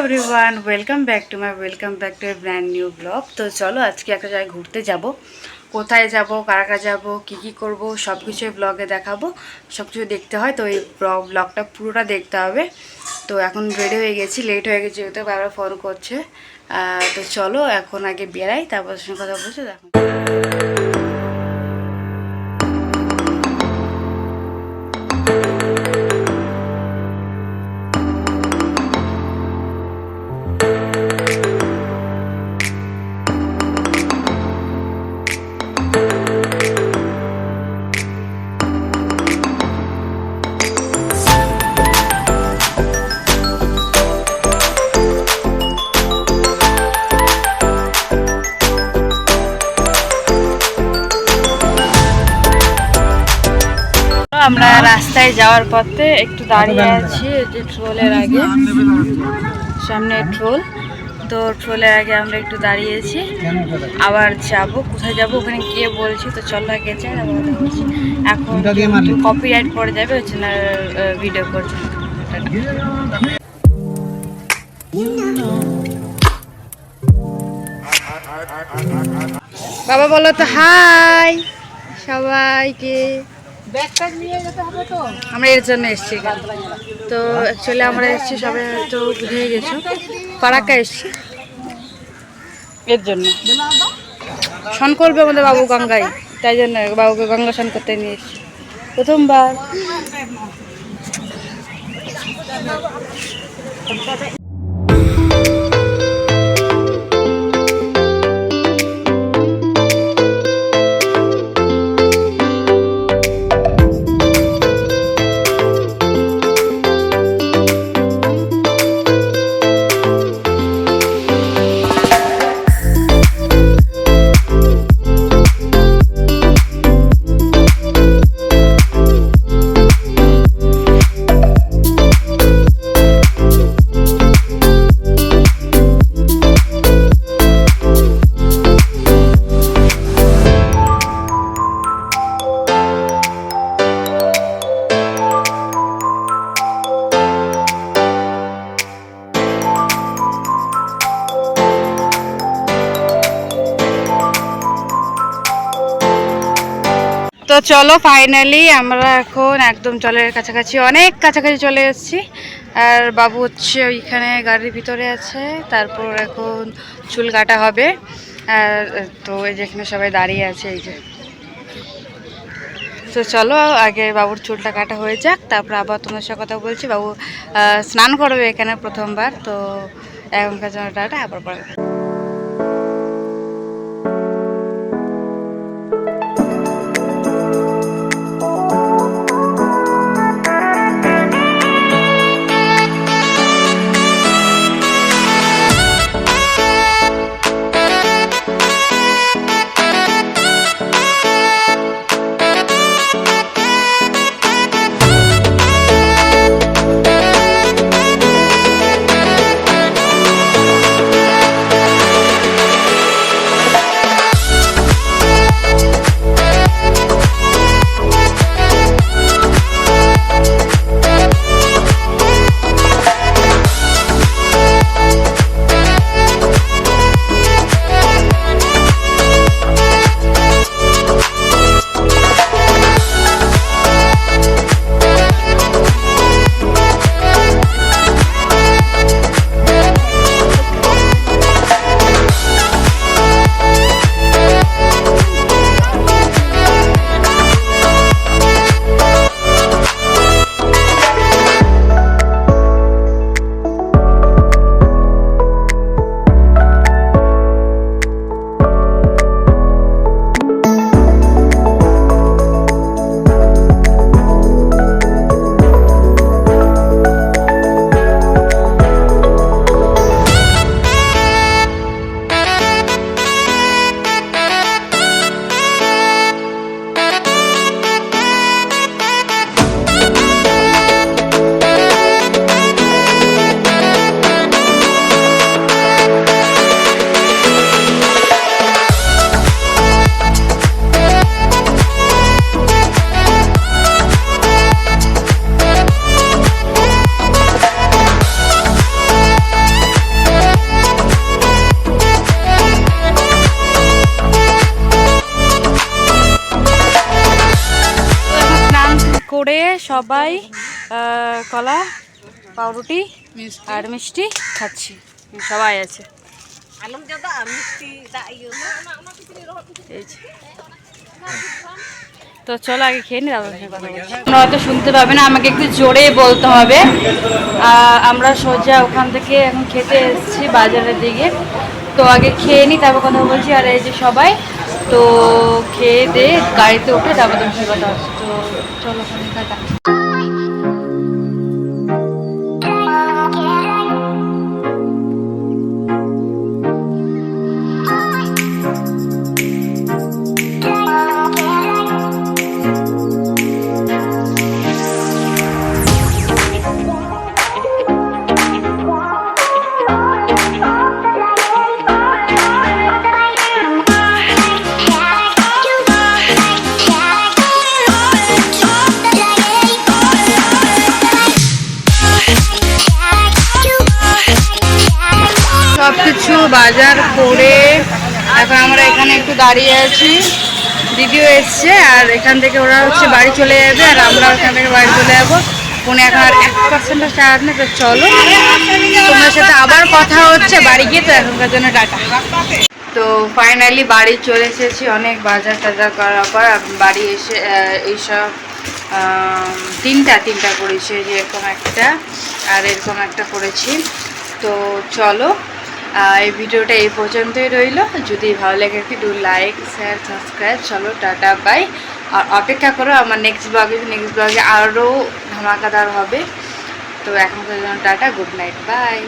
Everyone welcome back to a brand new blog. तो चलो आज के एक जगह घूरते जाबो, कोथाय जाबो, कारा जाबो, की करब सब किछु ब्लगे देखाबो। सब किछु देखते हैं तो ये ब्लगटा पुरोटा देखते हैं। तो एखन रेडी हो गेছি, लेट हो गेছে যেহেতু বারবার ফোন করছে। তো চলো এখন আগে বেরাই, তারপর সঙ্গে কথা বলছি। দেখো আমরা রাস্তায় যাওয়ার পথে একটু দাঁড়িয়ে আছি, যে ট্রোলের আগে, সামনে ট্রোল। তো ট্রোলের আগে আমরা একটু দাঁড়িয়েছি, আবার যাব কোথায় যাব ওখানে গিয়ে বলছি। তো চলো আগে যাই, এখন কপিরাইট পড়ে যাবে, হচ্ছে না ভিডিও করছি। বাবা বলো তো হাই সবাইকে। আমরা এর জন্য এসছি, তো অ্যাকচুয়ালি আমরা এসছি সবাই তো বুঝে গেছো, পাড়াকা এসছি এর জন্য। স্নান করবে আমাদের বাবু গঙ্গায়, তাই জন্য বাবুকে গঙ্গা স্নান করতে নিয়ে এসছি প্রথমবার। তো চলো ফাইনালি আমরা এখন একদম জলের কাছাকাছি, অনেক কাছাকাছি চলে এসেছি। আর বাবু হচ্ছে ওইখানে গাড়ির ভিতরে আছে, তারপর এখন চুল কাটা হবে। আর তো এই যেখানে সবাই দাঁড়িয়ে আছে, এই যে। তো চলো আগে বাবুর চুলটা কাটা হয়ে যাক, তারপর আবার তোমার সাথে কথা বলছি। বাবু স্নান করবে এখানে প্রথমবার, তো এখনকার জন্য টাটা, আবার পরে। সবাই কলা, পাউরুটি আর মিষ্টি খাচ্ছি, সবাই আছে। তো চলো আগে খেয়ে নি, তারপর কথা বলছি। তোমরা হয়তো শুনতে পাবে না, আমাকে একটু জোরে বলতে হবে। আমরা সোজা ওখান থেকে এখন খেতে এসেছি বাজারের দিকে, তো আগে খেয়ে নি তারপর কথা বলছি। আর এই যে সবাই তো খেয়ে দিয়ে গাড়িতে উঠে তারপর তোমার কথা হচ্ছে। তো চলো ওখানে টাটা। সবকিছু বাজার করে এখন আমরা এখানে একটু দাঁড়িয়ে আছি, দিদিও এসছে আর এখান থেকে ওরা হচ্ছে বাড়ি চলে যাবে আর আমরা ওখান থেকে বাড়ি চলে যাবো। ফোনে এখন আর 1% চার্জ নেই। তো চলো তোমার সাথে আবার কথা হচ্ছে বাড়ি গিয়ে। তো এখনকার জন্য টাটা। তো ফাইনালি বাড়ি চলে এসেছি, অনেক বাজার টাজার করার পর বাড়ি এসে এইসব তিনটা করেছি, যে এরকম একটা আর এরকম একটা করেছি। তো চলো এই ভিডিওটা এই পর্যন্তই রইল। যদি ভালো লাগে একটু লাইক শেয়ার সাবস্ক্রাইব। চলো টাটা বাই। আর অপেক্ষা করো আমার নেক্সট ব্লগে আরও ধামাকাদার হবে। তো এখন পর্যন্ত টাটা, গুড নাইট, বাই।